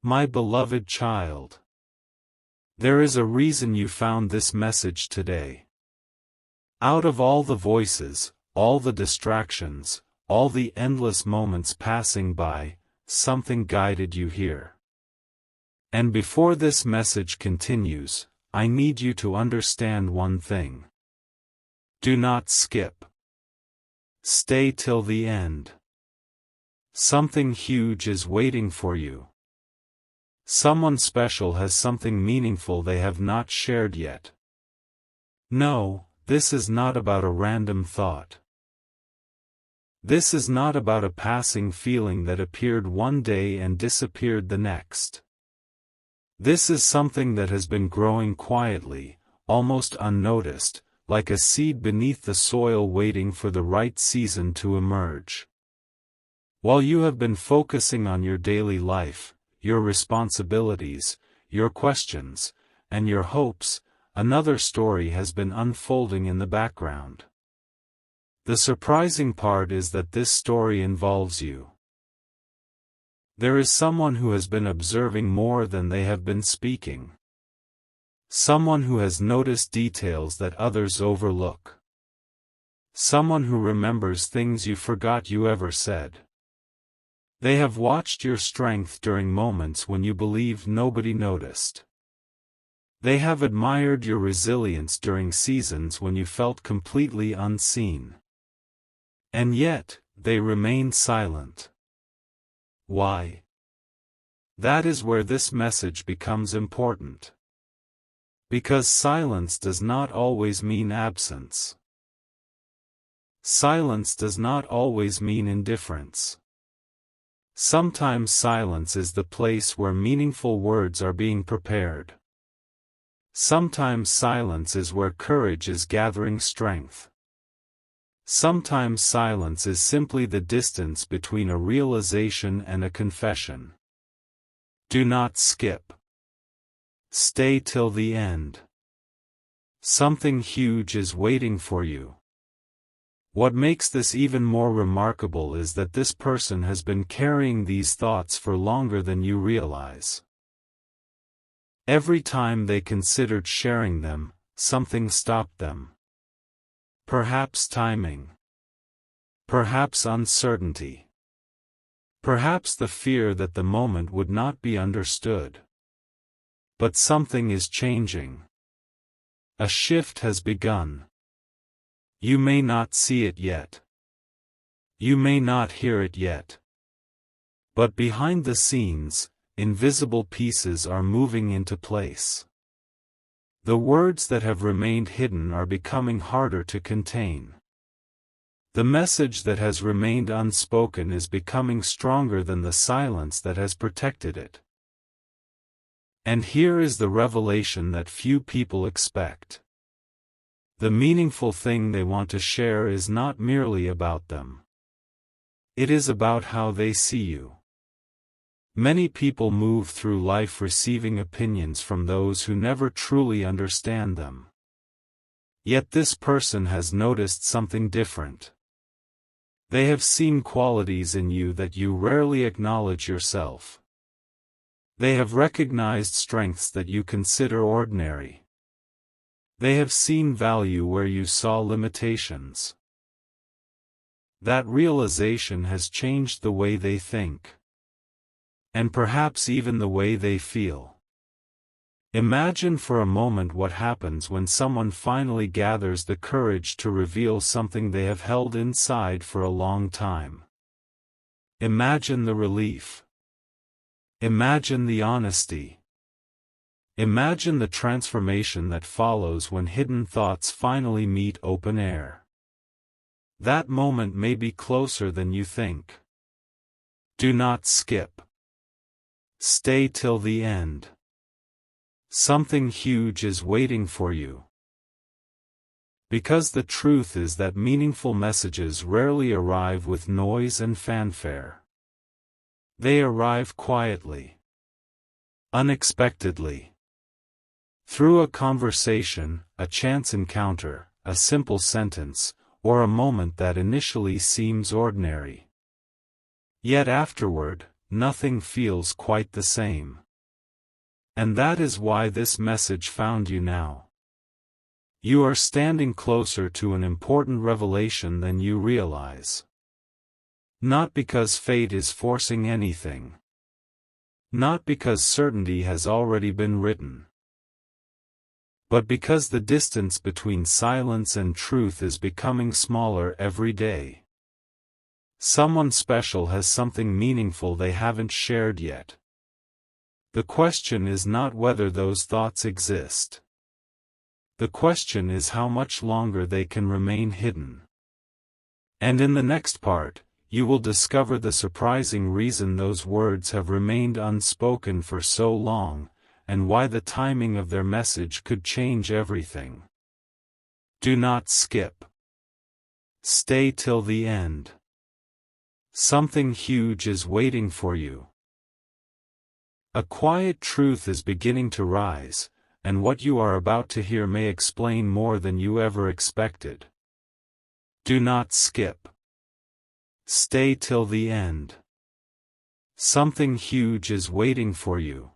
My beloved child, there is a reason you found this message today. Out of all the voices, all the distractions, all the endless moments passing by, something guided you here. And before this message continues, I need you to understand one thing. Do not skip. Stay till the end. Something huge is waiting for you. Someone special has something meaningful they have not shared yet. No, this is not about a random thought. This is not about a passing feeling that appeared one day and disappeared the next. This is something that has been growing quietly, almost unnoticed, like a seed beneath the soil waiting for the right season to emerge. While you have been focusing on your daily life, your responsibilities, your questions, and your hopes, another story has been unfolding in the background. The surprising part is that this story involves you. There is someone who has been observing more than they have been speaking. Someone who has noticed details that others overlook. Someone who remembers things you forgot you ever said. They have watched your strength during moments when you believed nobody noticed. They have admired your resilience during seasons when you felt completely unseen. And yet, they remain silent. Why? That is where this message becomes important. Because silence does not always mean absence. Silence does not always mean indifference. Sometimes silence is the place where meaningful words are being prepared. Sometimes silence is where courage is gathering strength. Sometimes silence is simply the distance between a realization and a confession. Do not skip. Stay till the end. Something huge is waiting for you. What makes this even more remarkable is that this person has been carrying these thoughts for longer than you realize. Every time they considered sharing them, something stopped them. Perhaps timing. Perhaps uncertainty. Perhaps the fear that the moment would not be understood. But something is changing. A shift has begun. You may not see it yet. You may not hear it yet. But behind the scenes, invisible pieces are moving into place. The words that have remained hidden are becoming harder to contain. The message that has remained unspoken is becoming stronger than the silence that has protected it. And here is the revelation that few people expect. The meaningful thing they want to share is not merely about them. It is about how they see you. Many people move through life receiving opinions from those who never truly understand them. Yet this person has noticed something different. They have seen qualities in you that you rarely acknowledge yourself. They have recognized strengths that you consider ordinary. They have seen value where you saw limitations. That realization has changed the way they think. And perhaps even the way they feel. Imagine for a moment what happens when someone finally gathers the courage to reveal something they have held inside for a long time. Imagine the relief. Imagine the honesty. Imagine the transformation that follows when hidden thoughts finally meet open air. That moment may be closer than you think. Do not skip. Stay till the end. Something huge is waiting for you. Because the truth is that meaningful messages rarely arrive with noise and fanfare. They arrive quietly. Unexpectedly. Through a conversation, a chance encounter, a simple sentence, or a moment that initially seems ordinary. Yet afterward, nothing feels quite the same. And that is why this message found you now. You are standing closer to an important revelation than you realize. Not because fate is forcing anything. Not because certainty has already been written. But because the distance between silence and truth is becoming smaller every day. Someone special has something meaningful they haven't shared yet. The question is not whether those thoughts exist. The question is how much longer they can remain hidden. And in the next part, you will discover the surprising reason those words have remained unspoken for so long, and why the timing of their message could change everything. Do not skip. Stay till the end. Something huge is waiting for you. A quiet truth is beginning to rise, and what you are about to hear may explain more than you ever expected. Do not skip. Stay till the end. Something huge is waiting for you.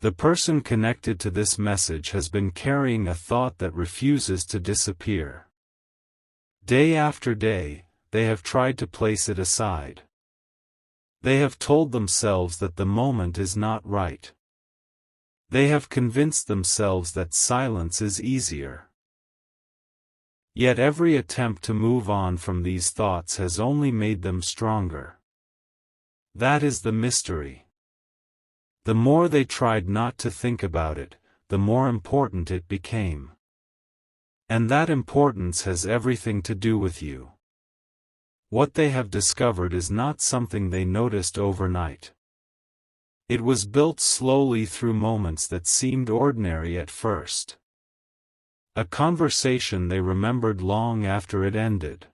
The person connected to this message has been carrying a thought that refuses to disappear. Day after day, they have tried to place it aside. They have told themselves that the moment is not right. They have convinced themselves that silence is easier. Yet every attempt to move on from these thoughts has only made them stronger. That is the mystery. The more they tried not to think about it, the more important it became. And that importance has everything to do with you. What they have discovered is not something they noticed overnight. It was built slowly through moments that seemed ordinary at first. A conversation they remembered long after it ended.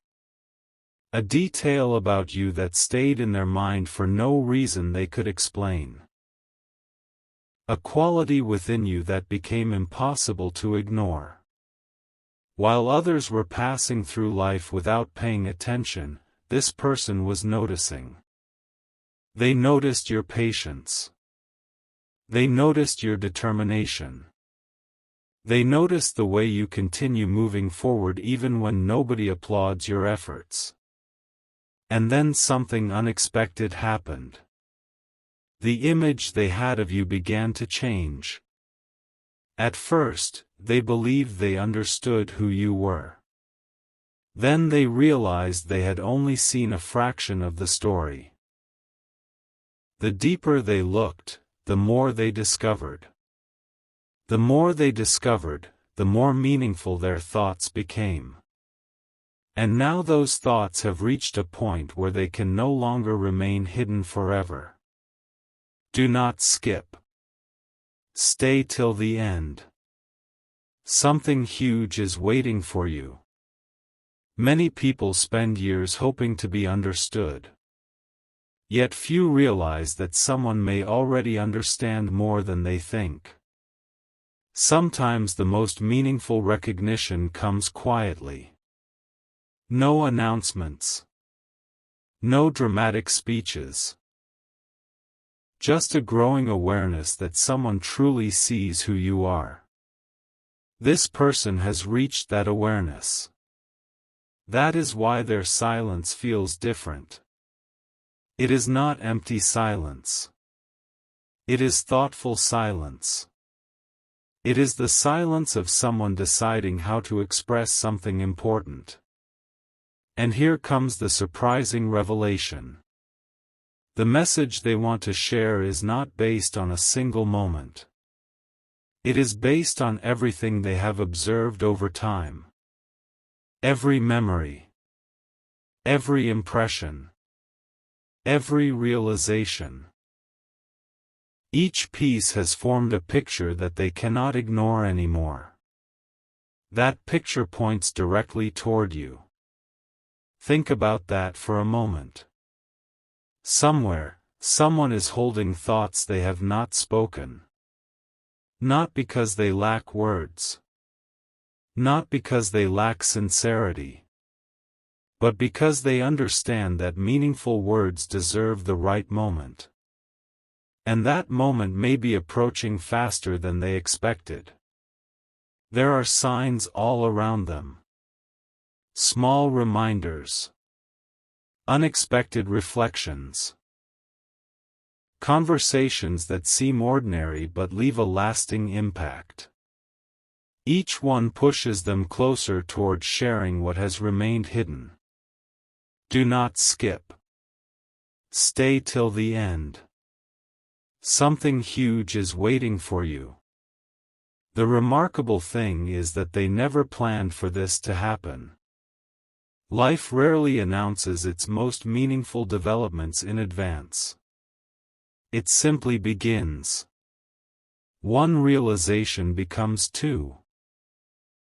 A detail about you that stayed in their mind for no reason they could explain. A quality within you that became impossible to ignore. While others were passing through life without paying attention, this person was noticing. They noticed your patience. They noticed your determination. They noticed the way you continue moving forward even when nobody applauds your efforts. And then something unexpected happened. The image they had of you began to change. At first, they believed they understood who you were. Then they realized they had only seen a fraction of the story. The deeper they looked, the more they discovered. The more they discovered, the more meaningful their thoughts became. And now those thoughts have reached a point where they can no longer remain hidden forever. Do not skip. Stay till the end. Something huge is waiting for you. Many people spend years hoping to be understood. Yet few realize that someone may already understand more than they think. Sometimes the most meaningful recognition comes quietly. No announcements. No dramatic speeches. Just a growing awareness that someone truly sees who you are. This person has reached that awareness. That is why their silence feels different. It is not empty silence. It is thoughtful silence. It is the silence of someone deciding how to express something important. And here comes the surprising revelation. The message they want to share is not based on a single moment. It is based on everything they have observed over time. Every memory. Every impression. Every realization. Each piece has formed a picture that they cannot ignore anymore. That picture points directly toward you. Think about that for a moment. Somewhere, someone is holding thoughts they have not spoken. Not because they lack words. Not because they lack sincerity. but because they understand that meaningful words deserve the right moment. And that moment may be approaching faster than they expected. There are signs all around them. Small reminders. Unexpected reflections. Conversations that seem ordinary but leave a lasting impact. Each one pushes them closer toward sharing what has remained hidden. Do not skip. Stay till the end. Something huge is waiting for you. The remarkable thing is that they never planned for this to happen. Life rarely announces its most meaningful developments in advance. It simply begins. One realization becomes two.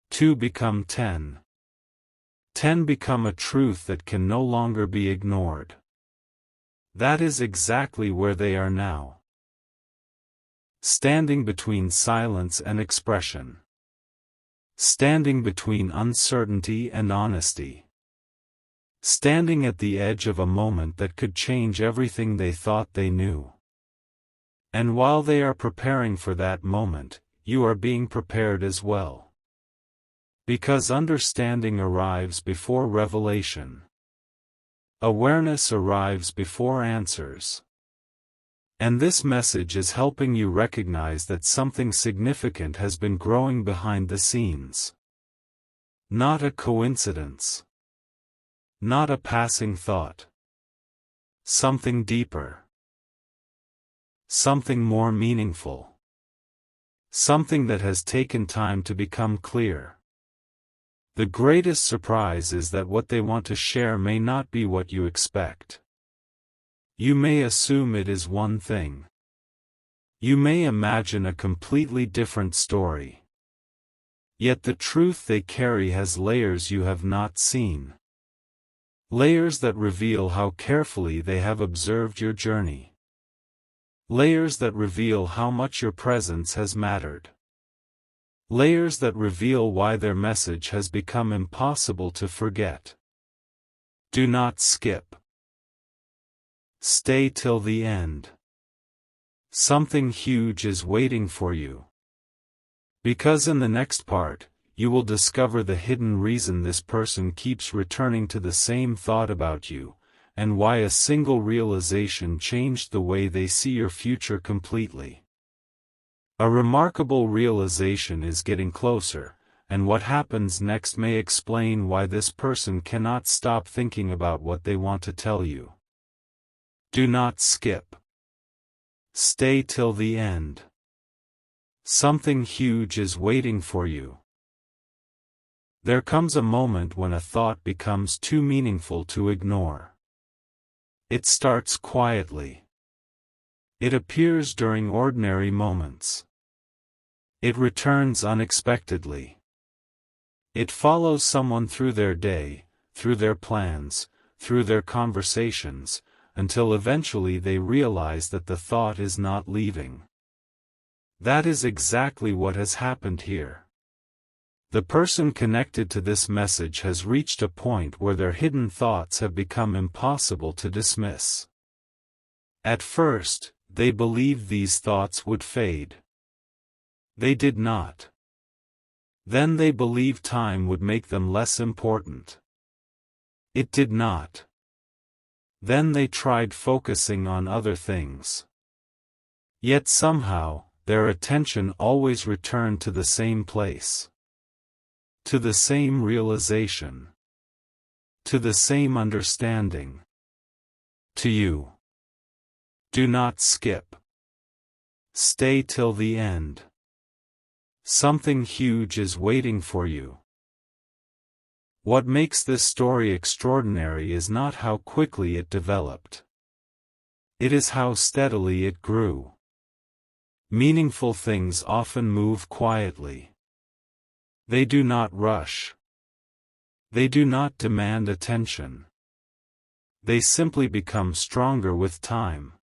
Two become 10. 10 become a truth that can no longer be ignored. That is exactly where they are now. Standing between silence and expression. Standing between uncertainty and honesty. Standing at the edge of a moment that could change everything they thought they knew. And while they are preparing for that moment, you are being prepared as well. Because understanding arrives before revelation. Awareness arrives before answers. And this message is helping you recognize that something significant has been growing behind the scenes. Not a coincidence. Not a passing thought. Something deeper. Something more meaningful. Something that has taken time to become clear. The greatest surprise is that what they want to share may not be what you expect. You may assume it is one thing. You may imagine a completely different story. Yet the truth they carry has layers you have not seen. Layers that reveal how carefully they have observed your journey. Layers that reveal how much your presence has mattered. Layers that reveal why their message has become impossible to forget. Do not skip. Stay till the end. Something huge is waiting for you. Because in the next part, you will discover the hidden reason this person keeps returning to the same thought about you, and why a single realization changed the way they see your future completely. A remarkable realization is getting closer, and what happens next may explain why this person cannot stop thinking about what they want to tell you. Do not skip. Stay till the end. Something huge is waiting for you. There comes a moment when a thought becomes too meaningful to ignore. It starts quietly. It appears during ordinary moments. It returns unexpectedly. It follows someone through their day, through their plans, through their conversations, until eventually they realize that the thought is not leaving. That is exactly what has happened here. The person connected to this message has reached a point where their hidden thoughts have become impossible to dismiss. At first, they believed these thoughts would fade. They did not. Then they believed time would make them less important. It did not. Then they tried focusing on other things. Yet somehow, their attention always returned to the same place. To the same realization. To the same understanding. To you. Do not skip. Stay till the end. Something huge is waiting for you. What makes this story extraordinary is not how quickly it developed. It is how steadily it grew. Meaningful things often move quietly. They do not rush. They do not demand attention. They simply become stronger with time.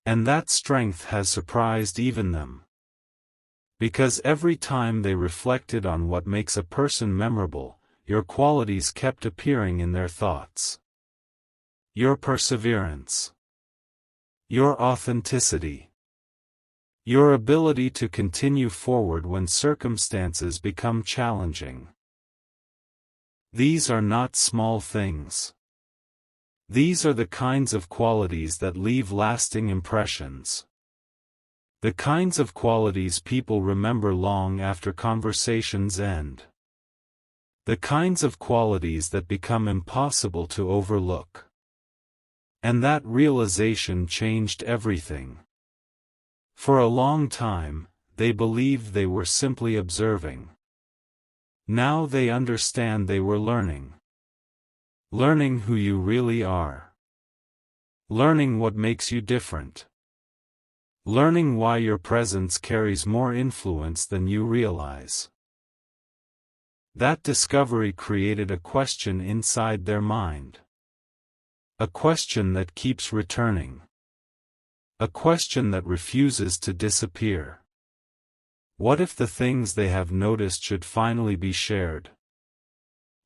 And that strength has surprised even them. Because every time they reflected on what makes a person memorable, your qualities kept appearing in their thoughts. Your perseverance. Your authenticity. Your ability to continue forward when circumstances become challenging. These are not small things. These are the kinds of qualities that leave lasting impressions. The kinds of qualities people remember long after conversations end. The kinds of qualities that become impossible to overlook. And that realization changed everything. For a long time, they believed they were simply observing. Now they understand they were learning. Learning who you really are. Learning what makes you different. Learning why your presence carries more influence than you realize. That discovery created a question inside their mind. A question that keeps returning. A question that refuses to disappear. What if the things they have noticed should finally be shared?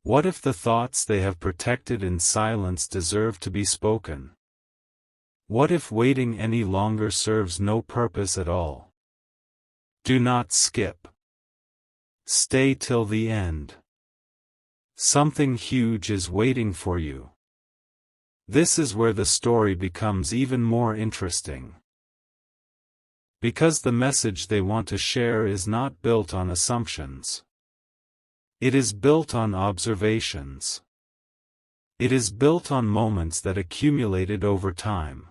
What if the thoughts they have protected in silence deserve to be spoken? What if waiting any longer serves no purpose at all? Do not skip. Stay till the end. Something huge is waiting for you. This is where the story becomes even more interesting. Because the message they want to share is not built on assumptions. It is built on observations. It is built on moments that accumulated over time.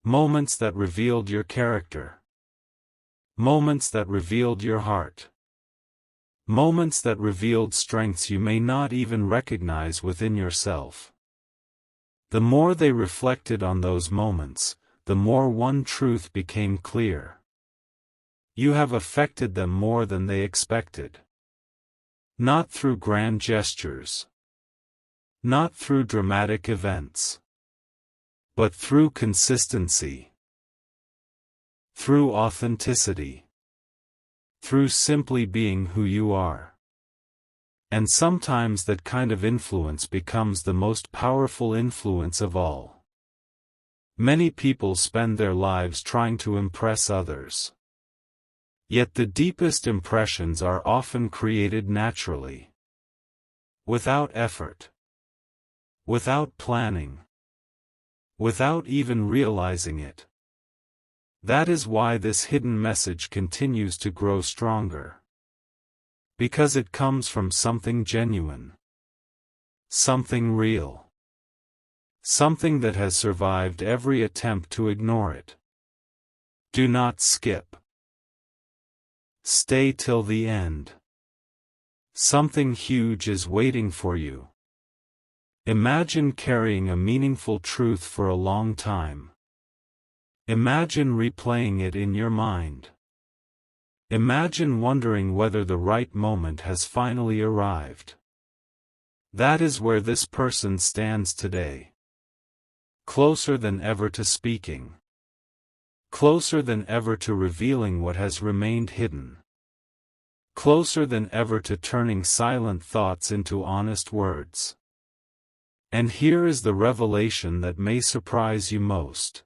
Moments that revealed your character. Moments that revealed your heart. Moments that revealed strengths you may not even recognize within yourself. The more they reflected on those moments, the more one truth became clear. You have affected them more than they expected. Not through grand gestures. Not through dramatic events. But through consistency. Through authenticity. Through simply being who you are. And sometimes that kind of influence becomes the most powerful influence of all. Many people spend their lives trying to impress others. Yet the deepest impressions are often created naturally. Without effort. Without planning. Without even realizing it. That is why this hidden message continues to grow stronger. Because it comes from something genuine. Something real. Something that has survived every attempt to ignore it. Do not skip. Stay till the end. Something huge is waiting for you. Imagine carrying a meaningful truth for a long time. Imagine replaying it in your mind. Imagine wondering whether the right moment has finally arrived. That is where this person stands today. Closer than ever to speaking. Closer than ever to revealing what has remained hidden. Closer than ever to turning silent thoughts into honest words. And here is the revelation that may surprise you most.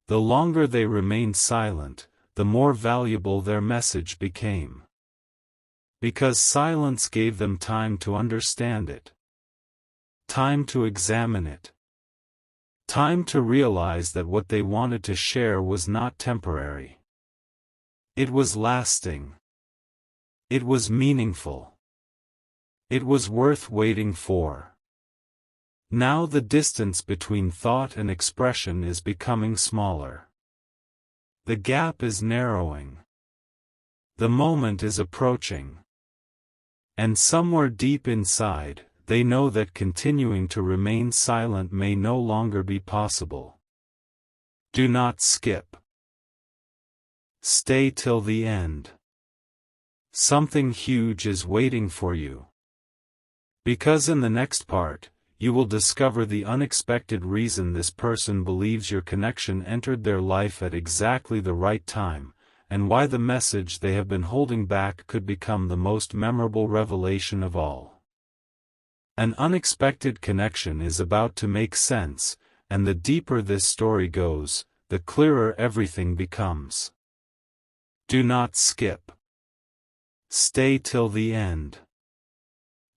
The longer they remained silent, the more valuable their message became. Because silence gave them time to understand it. Time to examine it. Time to realize that what they wanted to share was not temporary. It was lasting. It was meaningful. It was worth waiting for. Now the distance between thought and expression is becoming smaller. The gap is narrowing. The moment is approaching. And somewhere deep inside, they know that continuing to remain silent may no longer be possible. Do not skip. Stay till the end. Something huge is waiting for you. Because in the next part, you will discover the unexpected reason this person believes your connection entered their life at exactly the right time, and why the message they have been holding back could become the most memorable revelation of all. An unexpected connection is about to make sense, and the deeper this story goes, the clearer everything becomes. Do not skip. Stay till the end.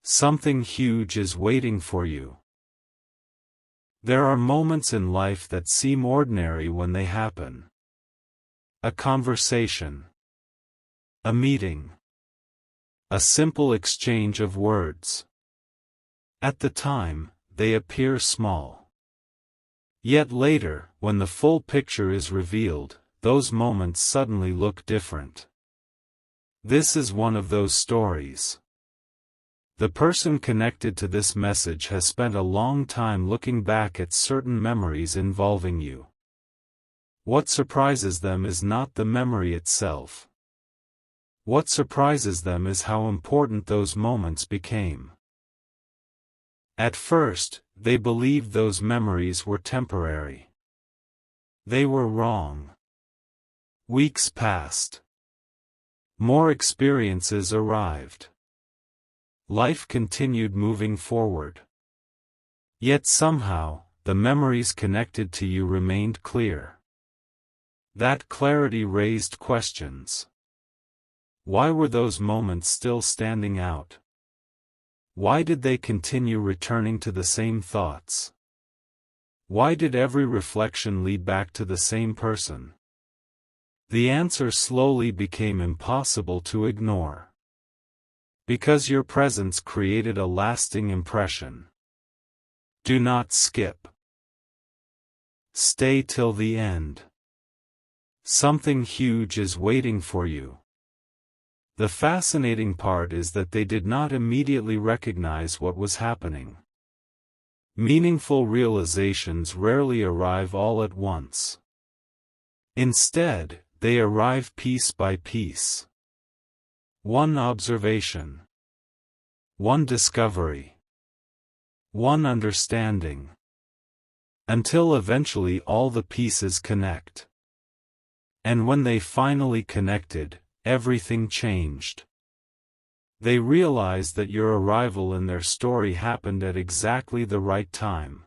Something huge is waiting for you. There are moments in life that seem ordinary when they happen. A conversation. A meeting. A simple exchange of words. At the time, they appear small. Yet later, when the full picture is revealed, those moments suddenly look different. This is one of those stories. The person connected to this message has spent a long time looking back at certain memories involving you. What surprises them is not the memory itself. What surprises them is how important those moments became. At first, they believed those memories were temporary. They were wrong. Weeks passed. More experiences arrived. Life continued moving forward. Yet somehow, the memories connected to you remained clear. That clarity raised questions. Why were those moments still standing out? Why did they continue returning to the same thoughts? Why did every reflection lead back to the same person? The answer slowly became impossible to ignore. Because your presence created a lasting impression. Do not skip. Stay till the end. Something huge is waiting for you. The fascinating part is that they did not immediately recognize what was happening. Meaningful realizations rarely arrive all at once. Instead, they arrive piece by piece. One observation. One discovery. One understanding. Until eventually all the pieces connect. And when they finally connected, everything changed. They realized that your arrival in their story happened at exactly the right time.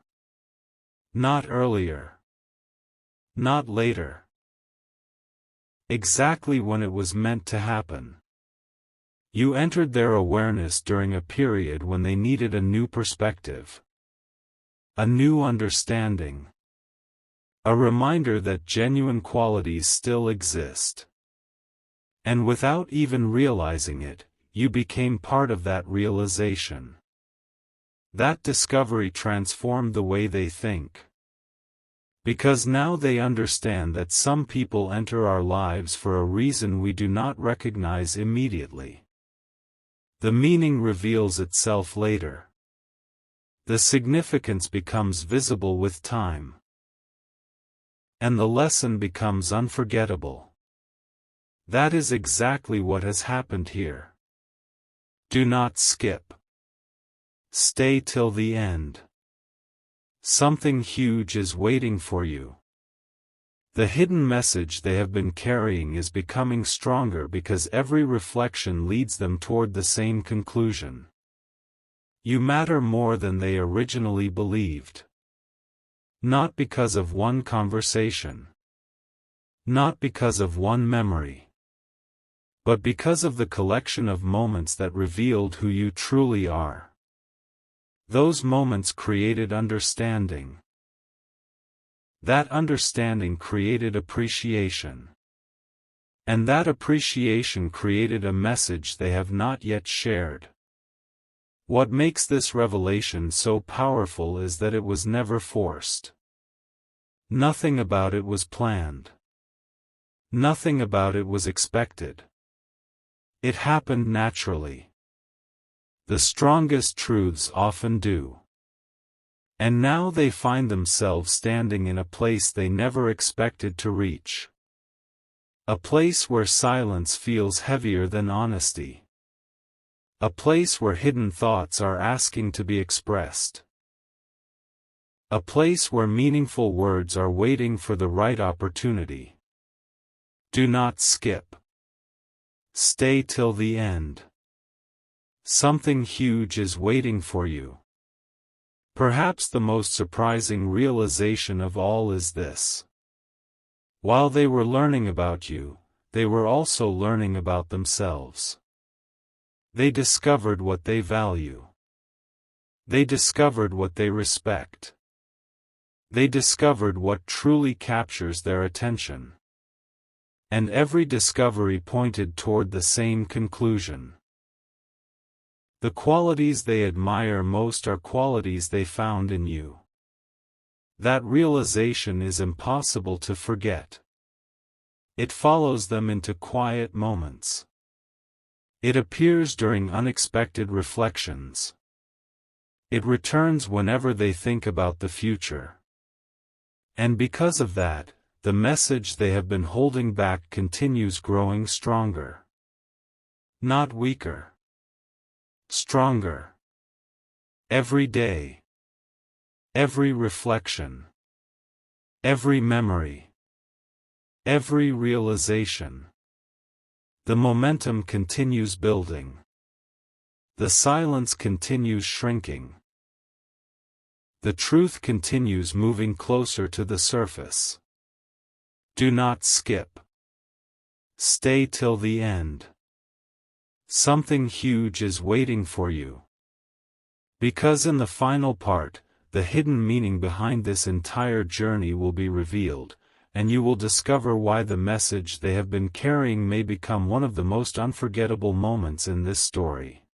Not earlier. Not later. Exactly when it was meant to happen. You entered their awareness during a period when they needed a new perspective. A new understanding. A reminder that genuine qualities still exist. And without even realizing it, you became part of that realization. That discovery transformed the way they think. Because now they understand that some people enter our lives for a reason we do not recognize immediately. The meaning reveals itself later. The significance becomes visible with time. And the lesson becomes unforgettable. That is exactly what has happened here. Do not skip. Stay till the end. Something huge is waiting for you. The hidden message they have been carrying is becoming stronger because every reflection leads them toward the same conclusion. You matter more than they originally believed. Not because of one conversation. Not because of one memory. But because of the collection of moments that revealed who you truly are. Those moments created understanding. That understanding created appreciation. And that appreciation created a message they have not yet shared. What makes this revelation so powerful is that it was never forced. Nothing about it was planned. Nothing about it was expected. It happened naturally. The strongest truths often do. And now they find themselves standing in a place they never expected to reach. A place where silence feels heavier than honesty. A place where hidden thoughts are asking to be expressed. A place where meaningful words are waiting for the right opportunity. Do not skip. Stay till the end. Something huge is waiting for you. Perhaps the most surprising realization of all is this. While they were learning about you, they were also learning about themselves. They discovered what they value. They discovered what they respect. They discovered what truly captures their attention. And every discovery pointed toward the same conclusion. The qualities they admire most are qualities they found in you. That realization is impossible to forget. It follows them into quiet moments. It appears during unexpected reflections. It returns whenever they think about the future. And because of that, the message they have been holding back continues growing stronger. Not weaker. Stronger. Every day. Every reflection. Every memory. Every realization. The momentum continues building. The silence continues shrinking. The truth continues moving closer to the surface. Do not skip. Stay till the end. Something huge is waiting for you. Because in the final part, the hidden meaning behind this entire journey will be revealed, and you will discover why the message they have been carrying may become one of the most unforgettable moments in this story.